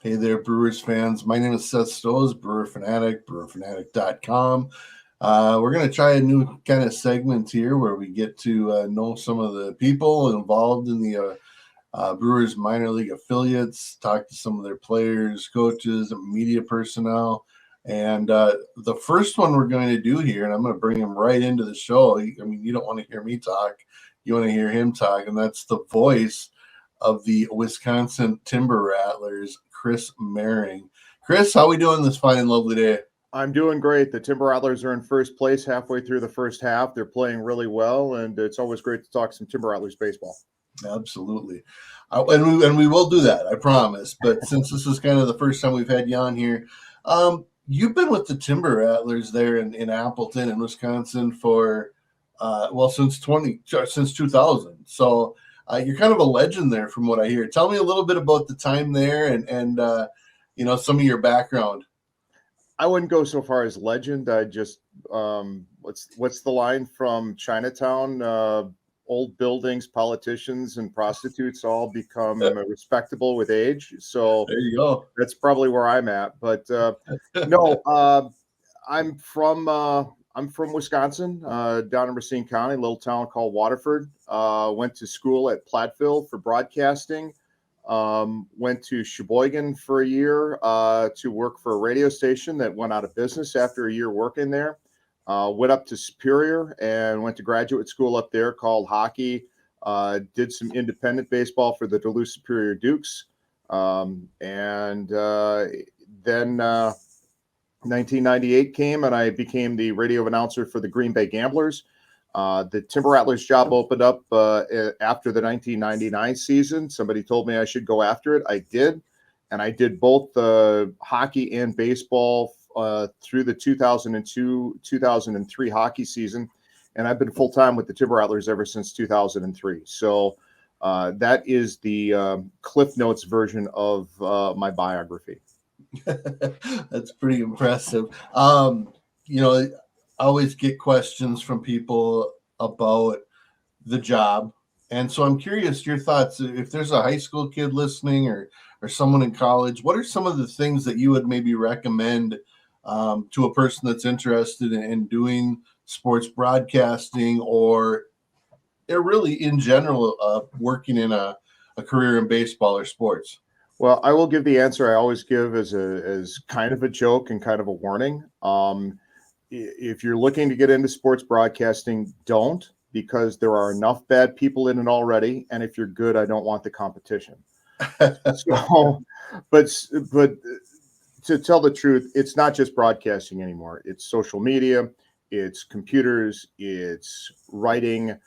Hey there, Brewers fans. My name is Seth Stowes, Brewer Fanatic, brewerfanatic.com. We're going to try a new kind of segment here where we get to know some of the people involved in the Brewers minor league affiliates, talk to some of their players, coaches, and media personnel. And the first one we're going to do here, and I'm going to bring him right into the show. I mean, you don't want to hear me talk. You want to hear him talk, and that's the voice of the Wisconsin Timber Rattlers, Chris Mehring. Chris, how we doing this fine and lovely day? I'm doing great. The Timber Rattlers are in first place halfway through the first half. They're playing really well, and it's always great to talk some Timber Rattlers baseball. Absolutely. And we will do that, I promise. But since this is kind of the first time we've had you on here, you've been with the Timber Rattlers there in Appleton in Wisconsin for, since 2000. So you're kind of a legend there from what I hear. Tell me a little bit about the time there and some of your background. I wouldn't go so far as legend. I just what's the line from Chinatown? Old buildings, politicians, and prostitutes all become respectable with age. So there you go. That's probably where I'm at. But no, I'm from Wisconsin, down in Racine County, a little town called Waterford. Went to school at Platteville for broadcasting. Went to Sheboygan for a year to work for a radio station that went out of business after a year working there. Went up to Superior and went to graduate school up there called hockey. Did some independent baseball for the Duluth Superior Dukes. Then 1998 came and I became the radio announcer for the Green Bay Gamblers. The Timber Rattlers job opened up after the 1999 season. Somebody told me I should go after it. I did. And I did both hockey and baseball through the 2002-2003 hockey season. And I've been full-time with the Timber Rattlers ever since 2003. So that is the Cliff Notes version of my biography. That's pretty impressive. I always get questions from people about the job. And so I'm curious your thoughts. If there's a high school kid listening or someone in college, what are some of the things that you would maybe recommend to a person that's interested in doing sports broadcasting or really in general working in a career in baseball or sports? Well, I will give the answer I always give as kind of a joke and kind of a warning. If you're looking to get into sports broadcasting, don't, because there are enough bad people in it already. And if you're good, I don't want the competition. So, but to tell the truth, it's not just broadcasting anymore. It's social media, it's computers, it's writing,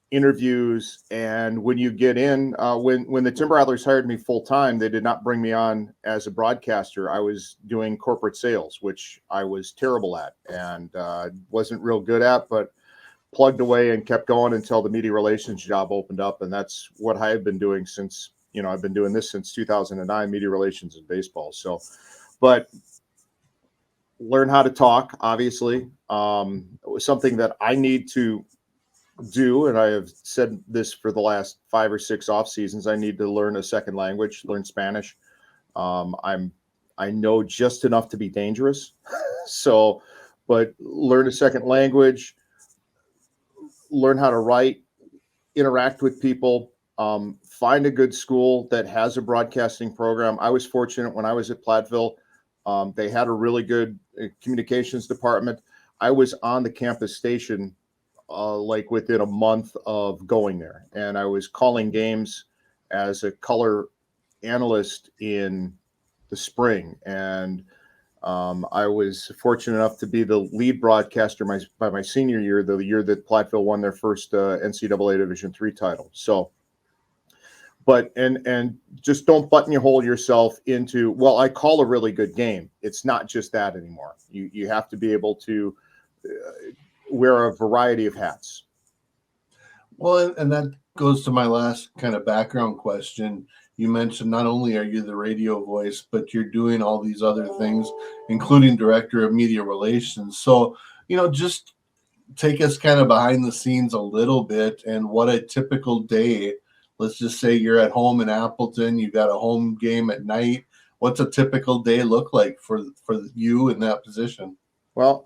interviews. And when you get in, when the Timber Rattlers hired me full time, they did not bring me on as a broadcaster. I was doing corporate sales, which I was terrible at and wasn't real good at, but plugged away and kept going until the media relations job opened up. And that's what I've been doing since, I've been doing this since 2009, media relations in baseball. So, but learn how to talk, obviously. It was something that I need to do, and I have said this for the last 5 or 6 off seasons. I need to learn a second language, learn Spanish. I know just enough to be dangerous. So, but learn a second language, learn how to write, interact with people, find a good school that has a broadcasting program. I was fortunate when I was at Platteville. They had a really good communications department. I was on the campus station like within a month of going there. And I was calling games as a color analyst in the spring. And I was fortunate enough to be the lead broadcaster by my senior year, the year that Platteville won their first NCAA Division III title. So, but and just don't button your hole yourself into, well, I call a really good game. It's not just that anymore. You have to be able to wear a variety of hats. Well, and that goes to my last kind of background question. You mentioned not only are you the radio voice, but you're doing all these other things, including director of media relations. So, just take us kind of behind the scenes a little bit and what a typical day. Let's just say you're at home in Appleton, you've got a home game at night. what's a typical day look like for you in that position? Well,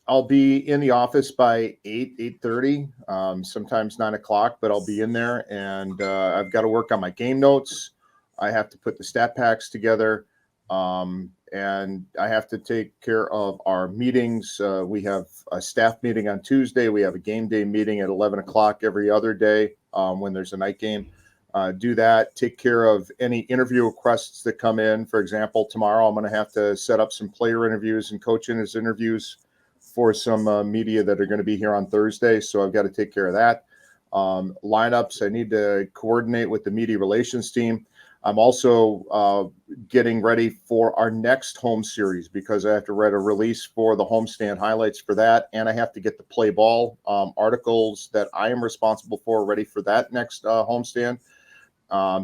I'll be in the office by 8:30, sometimes 9 o'clock, but I'll be in there, and I've got to work on my game notes. I have to put the stat packs together, and I have to take care of our meetings. We have a staff meeting on Tuesday. We have a game day meeting at 11 o'clock every other day when there's a night game. Do that, take care of any interview requests that come in. For example, tomorrow I'm going to have to set up some player interviews and coaches interviews for some media that are going to be here on Thursday. So I've got to take care of that. Lineups, I need to coordinate with the media relations team. I'm also getting ready for our next home series because I have to write a release for the homestand highlights for that. And I have to get the play ball articles that I am responsible for ready for that next homestand.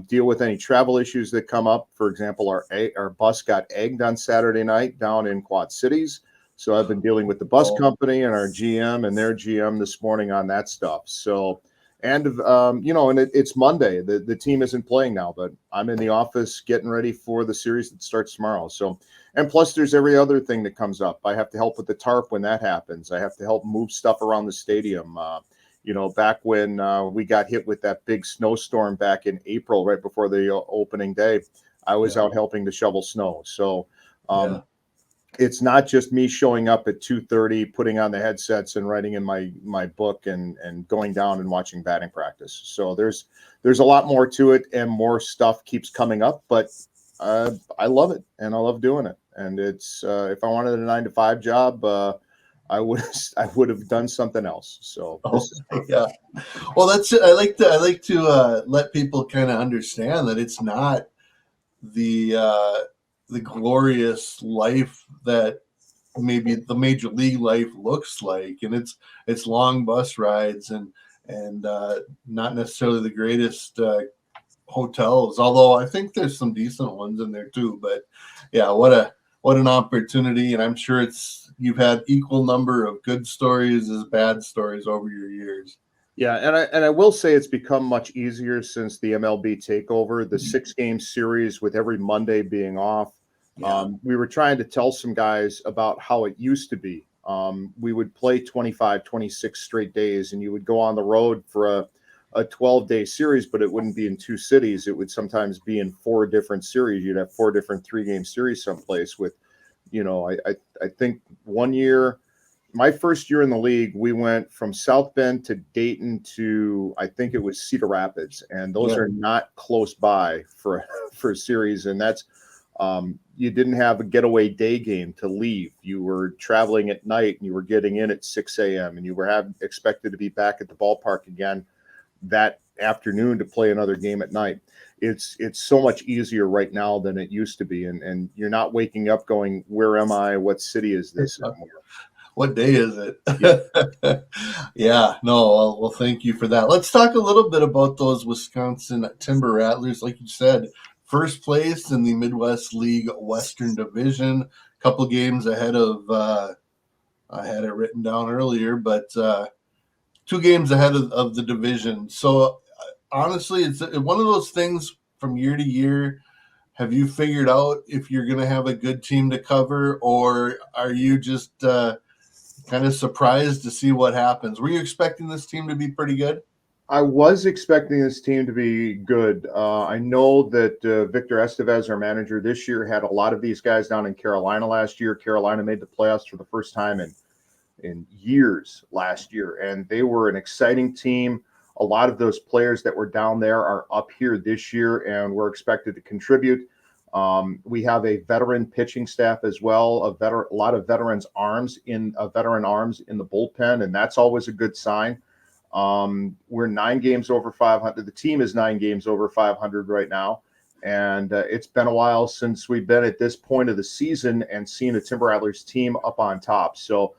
Deal with any travel issues that come up. For example, our bus got egged on Saturday night down in Quad Cities. So I've been dealing with the bus company and our GM and their GM this morning on that stuff. So, and it's Monday. The team isn't playing now, but I'm in the office getting ready for the series that starts tomorrow. So, and plus there's every other thing that comes up. I have to help with the tarp when that happens. I have to help move stuff around the stadium. Back when we got hit with that big snowstorm back in April, right before the opening day, I was out helping to shovel snow. So it's not just me showing up at 2:30, putting on the headsets and writing in my book and going down and watching batting practice. So there's a lot more to it, and more stuff keeps coming up, but I love it and I love doing it. And it's if I wanted a 9-to-5 job, I would have done something else. So yeah. Well, that's it. I like to let people kind of understand that it's not the glorious life that maybe the major league life looks like, and it's long bus rides and not necessarily the greatest hotels. Although I think there's some decent ones in there too. But yeah, what an opportunity, and I'm sure you've had equal number of good stories as bad stories over your years. Yeah, and I will say it's become much easier since the MLB takeover, the 6-game series with every Monday being off. Yeah. We were trying to tell some guys about how it used to be. We would play 25, 26 straight days, and you would go on the road for a 12-day series, but it wouldn't be in 2 cities. It would sometimes be in 4 different series. You'd have 4 different 3-game series someplace with, I think one year, my first year in the league, we went from South Bend to Dayton to, I think it was Cedar Rapids, and those are not close by for a series. And that's you didn't have a getaway day game to leave. You were traveling at night, and you were getting in at 6 a.m. and you were expected to be back at the ballpark again that afternoon to play another game at night. It's so much easier right now than it used to be, and you're not waking up going, "Where am I? What city is this?" What day is it? Yeah, no, well, thank you for that. Let's talk a little bit about those Wisconsin Timber Rattlers. Like you said, first place in the Midwest League Western Division, a couple games ahead of, I had it written down earlier, but 2 games ahead of the division. So honestly, it's one of those things from year to year. Have you figured out if you're going to have a good team to cover, or are you just kind of surprised to see what happens? Were you expecting this team to be pretty good? I was expecting this team to be good. I know that Victor Estevez, our manager this year, had a lot of these guys down in Carolina last year. Carolina made the playoffs for the first time in years last year, and they were an exciting team. A lot of those players that were down there are up here this year, and we're expected to contribute. We have a veteran pitching staff as well, a lot of veteran arms in the bullpen, and that's always a good sign. We're 9 games over 500. The team is 9 games over 500 right now, and it's been a while since we've been at this point of the season and seen a Timber Rattlers team up on top. So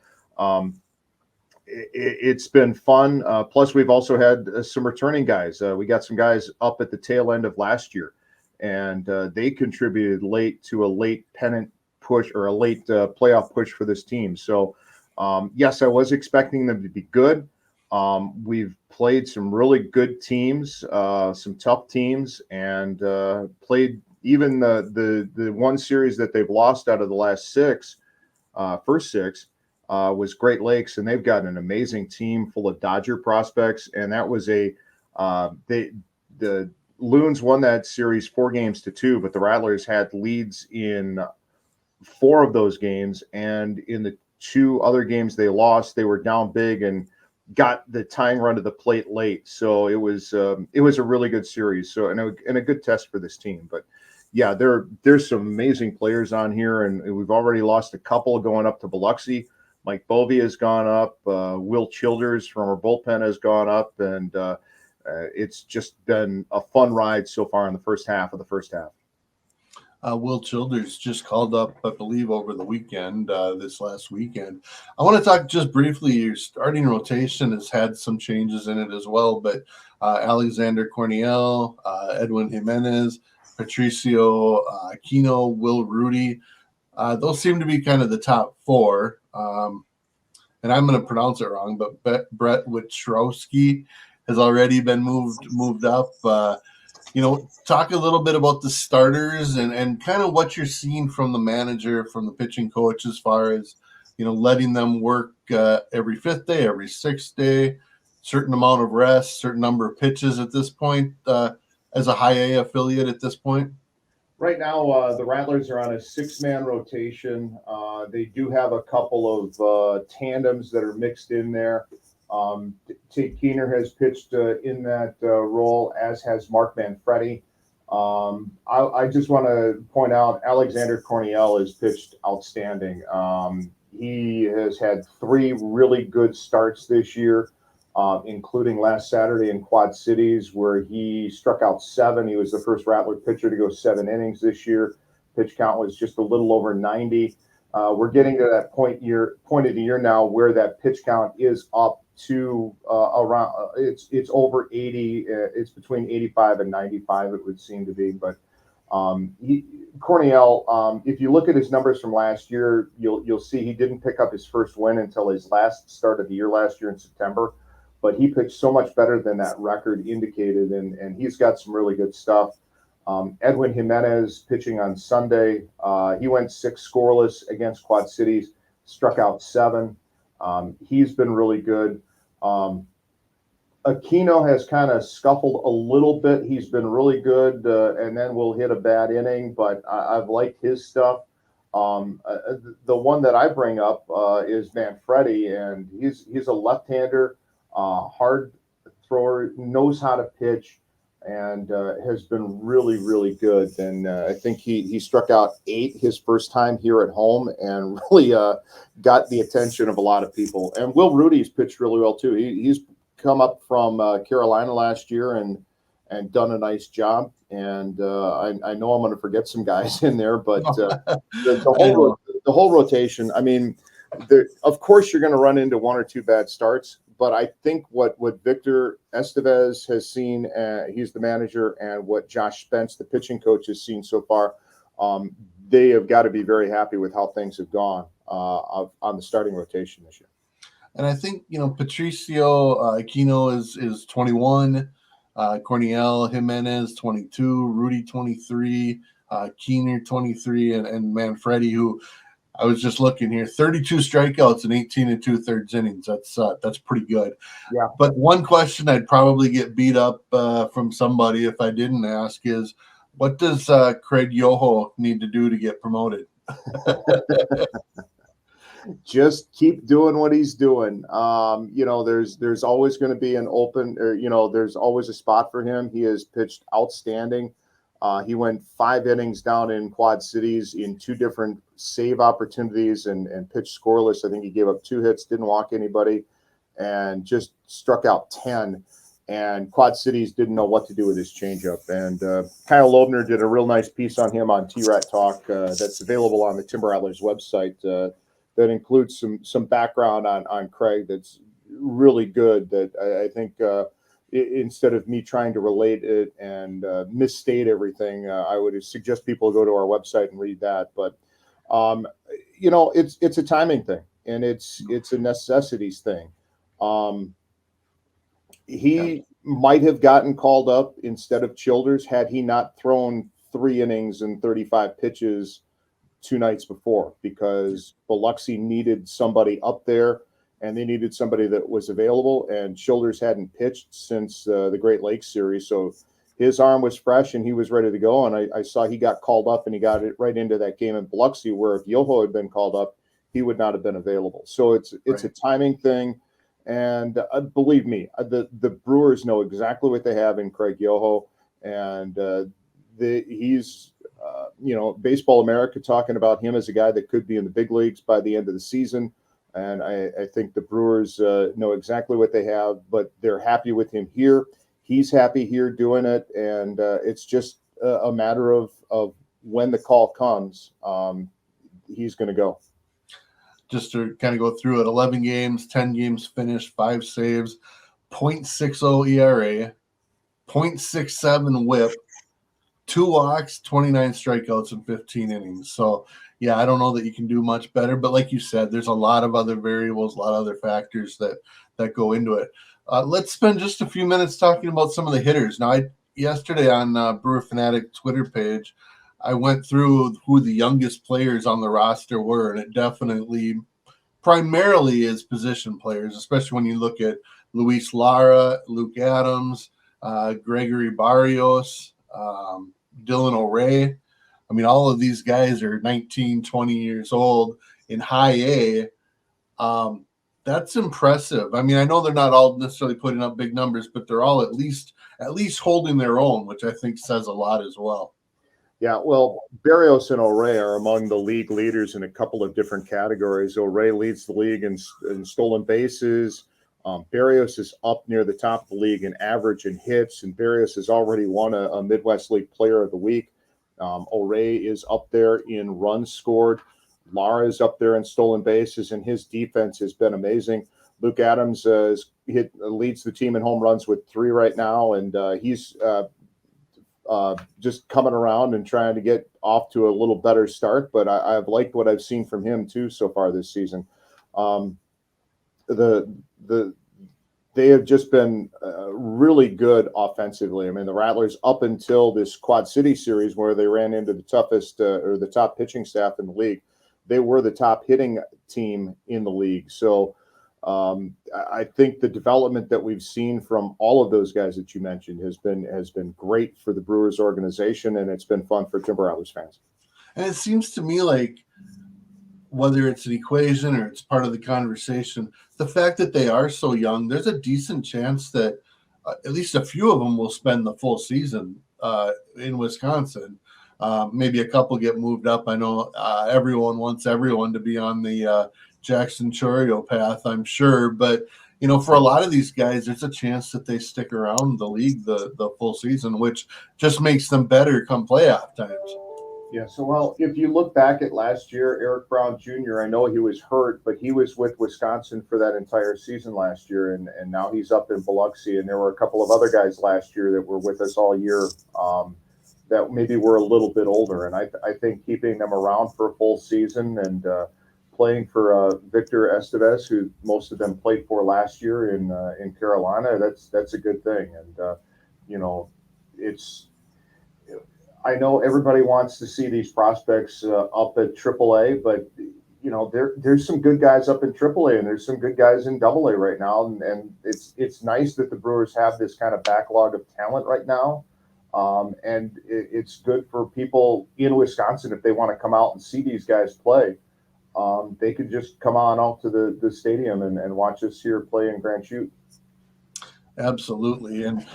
it's been fun. Plus, we've also had some returning guys. We got some guys up at the tail end of last year, and they contributed late to a late pennant push or a late playoff push for this team. So, yes, I was expecting them to be good. We've played some really good teams, some tough teams, and played even the one series that they've lost out of the last first six, was Great Lakes, and they've got an amazing team full of Dodger prospects. And that was the Loons won that series 4-2, but the Rattlers had leads in 4 of those games, and in the 2 other games they lost, they were down big and got the tying run to the plate late. So it was a really good series. So and a good test for this team. But yeah, there's some amazing players on here, and we've already lost a couple going up to Biloxi. Mike Bovee has gone up. Will Childers from our bullpen has gone up, and it's just been a fun ride so far in the first half. Will Childers just called up, I believe, over the weekend, this last weekend. I want to talk just briefly. Your starting rotation has had some changes in it as well, but Alexander Corniel, Edwin Jimenez, Patricio Aquino, Will Rudy, those seem to be kind of the top 4. And I'm going to pronounce it wrong, but Brett Witrowski has already been moved up. Talk a little bit about the starters and kind of what you're seeing from the manager, from the pitching coach, as far as, letting them work every 5th day, every 6th day, certain amount of rest, certain number of pitches at this point, as a high A affiliate at this point. Right now, the Rattlers are on a 6-man rotation. They do have a couple of tandems that are mixed in there. Tate Keener has pitched in that role, as has Mark Manfredi. I just want to point out Alexander Corniel has pitched outstanding. He has had 3 really good starts this year, including last Saturday in Quad Cities, where he struck out 7. He was the first Rattler pitcher to go 7 innings this year. Pitch count was just a little over 90. We're getting to that point of the year now where that pitch count is up to around it's over 80. It's between 85 and 95, it would seem to be. But Corniel, if you look at his numbers from last year, you'll see he didn't pick up his first win until his last start of the year last year in September. But he pitched so much better than that record indicated, and he's got some really good stuff. Edwin Jimenez pitching on Sunday. He went 6 scoreless against Quad Cities, struck out 7. He's been really good. Aquino has kind of scuffled a little bit. He's been really good, and then will hit a bad inning, but I've liked his stuff. The one that I bring up is Manfredi, and he's a left-hander, hard thrower, knows how to pitch, and has been really, really good. And I think he struck out 8 his first time here at home, and really got the attention of a lot of people. And Will Rudy's pitched really well too. He's come up from Carolina last year and done a nice job. And I know I'm going to forget some guys in there, but the whole rotation. I mean, of course you're going to run into 1 or 2 bad starts. But I think what Victor Estevez has seen, he's the manager, and what Josh Spence, the pitching coach, has seen so far, they have got to be very happy with how things have gone on the starting rotation this year. And I think, Patricio Aquino is 21, Corniel Jimenez 22, Rudy 23, Keener 23, and Manfredi, who I was just looking here, 32 strikeouts in 18 2/3 innings. That's pretty good. Yeah. But one question I'd probably get beat up from somebody if I didn't ask is, what does Craig Yoho need to do to get promoted? Just keep doing what he's doing. There's always going to be an open, there's always a spot for him. He has pitched outstanding. He went 5 innings down in Quad Cities in 2 different save opportunities and pitched scoreless. I think he gave up 2 hits, didn't walk anybody, and just struck out 10. And Quad Cities didn't know what to do with his changeup. And Kyle Loebner did a real nice piece on him on T-Rat Talk that's available on the Timber Rattlers website that includes some background on Craig that's really good, that I think instead of me trying to relate it and misstate everything, I would suggest people go to our website and read that. But it's a timing thing, and it's a necessities thing. He might have gotten called up instead of Childers had he not thrown 3 innings and 35 pitches 2 nights before, because Biloxi needed somebody up there, and they needed somebody that was available, and Childers hadn't pitched since the Great Lakes series. So his arm was fresh and he was ready to go. And I saw he got called up, and he got it right into that game in Biloxi, where if Yoho had been called up, he would not have been available. So it's Right. a timing thing. And believe me, the Brewers know exactly what they have in Craig Yoho. And he's, Baseball America talking about him as a guy that could be in the big leagues by the end of the season. And I think the Brewers know exactly what they have, but they're happy with him here. He's happy here doing it. And it's just a matter of when the call comes, he's going to go. Just to kind of go through it, 11 games, 10 games finished, 5 saves, 0.60 ERA, 0.67 whip, 2 walks, 29 strikeouts in 15 innings. So, yeah, I don't know that you can do much better. But like you said, there's a lot of other variables, a lot of other factors that go into it. Let's spend just a few minutes talking about some of the hitters. Now, yesterday on Brewer Fanatic Twitter page, I went through who the youngest players on the roster were, and it definitely primarily is position players, especially when you look at Luis Lara, Luke Adams, Gregory Barrios, Dylan O'Ray. I mean, all of these guys are 19, 20 years old in high A. That's impressive. I mean, I know they're not all necessarily putting up big numbers, but they're all at least holding their own, which I think says a lot as well. Yeah, well, Barrios and O'Ray are among the league leaders in a couple of different categories. O'Ray leads the league in stolen bases. Barrios is up near the top of the league in average and hits, and Barrios has already won a Midwest League Player of the Week. O'Ray is up there in runs scored. Lara is up there in stolen bases, and his defense has been amazing. Luke Adams leads the team in home runs with 3 right now, and he's just coming around and trying to get off to a little better start. But I've liked what I've seen from him too so far this season. They have just been really good offensively. I mean, the Rattlers, up until this Quad City series where they ran into the toughest or the top pitching staff in the league, they were the top hitting team in the league. So I think the development that we've seen from all of those guys that you mentioned has been great for the Brewers organization, and it's been fun for Timber Rattlers fans. And it seems to me like, whether it's an equation or it's part of the conversation, the fact that they are so young, there's a decent chance that at least a few of them will spend the full season in Wisconsin. Maybe a couple get moved up. I know everyone wants everyone to be on the Jackson Chorio path, I'm sure. But, for a lot of these guys, there's a chance that they stick around the league the full season, which just makes them better come playoff times. Yeah, so, well, if you look back at last year, Eric Brown Jr., I know he was hurt, but he was with Wisconsin for that entire season last year, and now he's up in Biloxi. And there were a couple of other guys last year that were with us all year that maybe were a little bit older. And I think keeping them around for a full season and playing for Victor Estevez, who most of them played for last year in Carolina, that's a good thing. And, it's – I know everybody wants to see these prospects up at AAA, but there's some good guys up in AAA, and there's some good guys in AA right now, and it's nice that the Brewers have this kind of backlog of talent right now, and it's good for people in Wisconsin if they want to come out and see these guys play. They could just come on out to the stadium and watch us here play in Grand Chute. Absolutely, and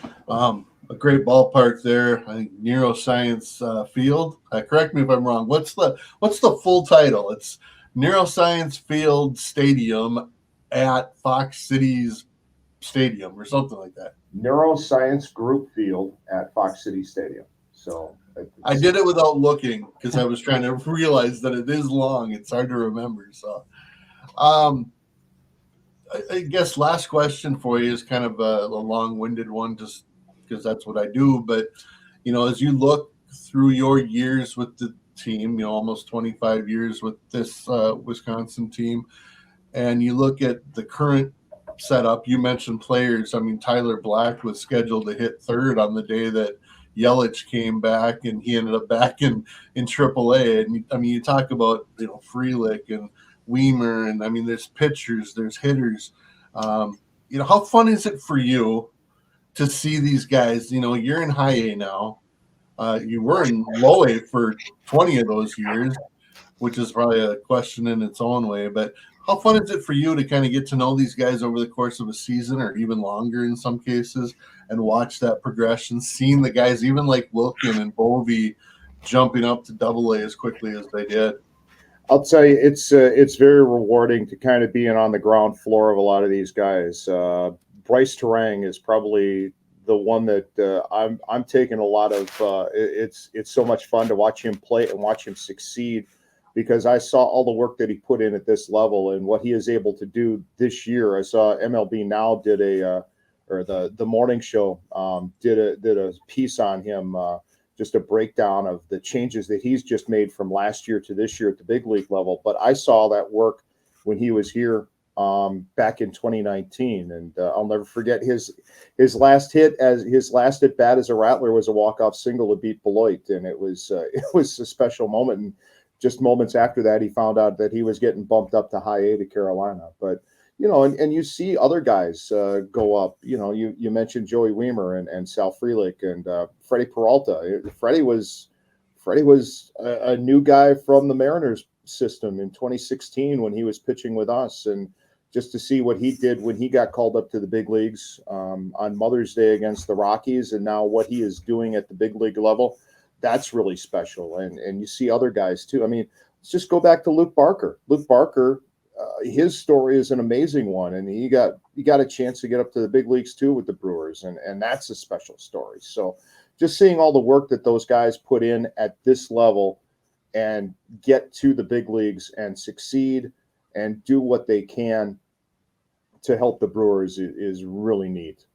a great ballpark there. I think Neuroscience Field. Correct me if I'm wrong. What's the full title? It's Neuroscience Field Stadium at Fox Cities Stadium or something like that. Neuroscience Group Field at Fox City Stadium. So I did it without looking because I was trying to realize that it is long. It's hard to remember. So, I guess last question for you is kind of a long-winded one, just because that's what I do. But, as you look through your years with the team, almost 25 years with this Wisconsin team, and you look at the current setup, you mentioned players. I mean, Tyler Black was scheduled to hit third on the day that Yelich came back and he ended up back in AAA. And I mean, you talk about, Frelick and Weimer, and I mean, there's pitchers, there's hitters. How fun is it for you to see these guys? You're in high A now. You were in low A for 20 of those years, which is probably a question in its own way. But how fun is it for you to kind of get to know these guys over the course of a season, or even longer in some cases, and watch that progression, seeing the guys even like Wilkin and Bovee jumping up to Double A as quickly as they did? I'll tell you, it's very rewarding to kind of be in on the ground floor of a lot of these guys. Bryce Terang is probably the one that I'm taking a lot of. It's so much fun to watch him play and watch him succeed, because I saw all the work that he put in at this level and what he is able to do this year. I saw MLB Now did the morning show did a piece on him. Just a breakdown of the changes that he's just made from last year to this year at the big league level. But I saw that work when he was here back in 2019, and I'll never forget his last hit, as his last at bat as a Rattler was a walk-off single to beat Beloit, and it was a special moment. And just moments after that, he found out that he was getting bumped up to high A to Carolina. But and you see other guys go up. You mentioned Joey Weimer and Sal Frelick and Freddie Peralta. Freddie was a new guy from the Mariners system in 2016 when he was pitching with us, and just to see what he did when he got called up to the big leagues on Mother's Day against the Rockies, and now what he is doing at the big league level, that's really special. And you see other guys too. I mean, let's just go back to Luke Barker. Luke Barker. His story is an amazing one, and he got a chance to get up to the big leagues too with the Brewers, and that's a special story. So just seeing all the work that those guys put in at this level and get to the big leagues and succeed and do what they can to help the Brewers is really neat.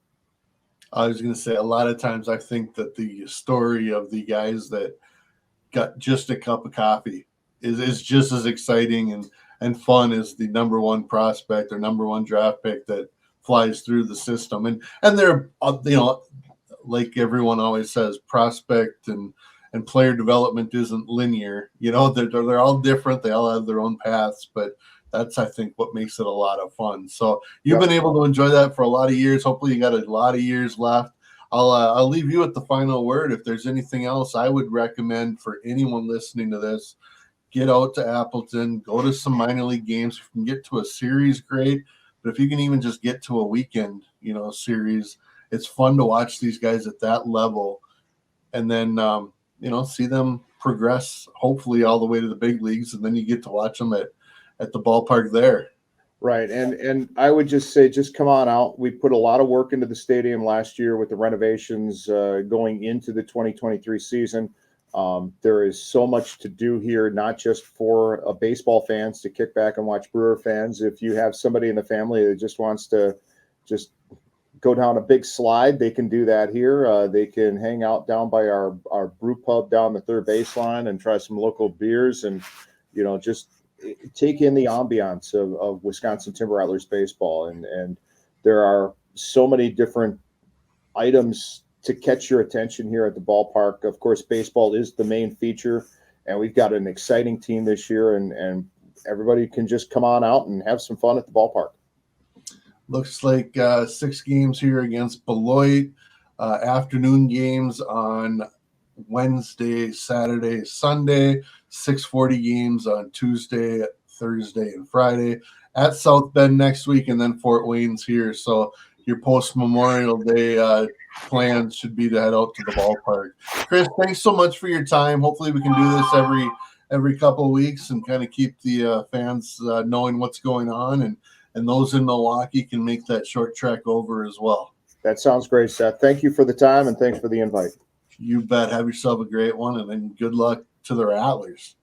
I was going to say, a lot of times I think that the story of the guys that got just a cup of coffee is just as exciting and fun as the number one prospect or number one draft pick that flies through the system. And they're, like everyone always says, prospect and player development isn't linear. They're all different. They all have their own paths, but that's, I think, what makes it a lot of fun. So you've been able to enjoy that for a lot of years. Hopefully you got a lot of years left. I'll leave you with the final word. If there's anything else I would recommend for anyone listening to this, get out to Appleton, go to some minor league games. If you can get to a series, great. But if you can even just get to a weekend, series, it's fun to watch these guys at that level. And then, see them progress, hopefully all the way to the big leagues. And then you get to watch them at the ballpark there. Right. And I would just say, just come on out. We put a lot of work into the stadium last year with the renovations going into the 2023 season. There is so much to do here, not just for baseball fans to kick back and watch Brewer fans. If you have somebody in the family that just wants to just go down a big slide, they can do that here. They can hang out down by our brew pub down the third baseline and try some local beers and, just take in the ambiance of Wisconsin Timber Rattlers baseball. And there are so many different items to catch your attention here at the ballpark. Of course, baseball is the main feature, and we've got an exciting team this year, and everybody can just come on out and have some fun at the ballpark. Looks like 6 games here against Beloit, afternoon games on Wednesday, Saturday, Sunday, 6:40 games on Tuesday, Thursday, and Friday, at South Bend next week, and then Fort Wayne's here. So your post-Memorial Day plans should be to head out to the ballpark. Chris, thanks so much for your time. Hopefully we can do this every couple of weeks and kind of keep the fans knowing what's going on, and those in Milwaukee can make that short trek over as well. That sounds great, Seth. Thank you for the time, and thanks for the invite. You bet. Have yourself a great one, and then good luck to the Rattlers.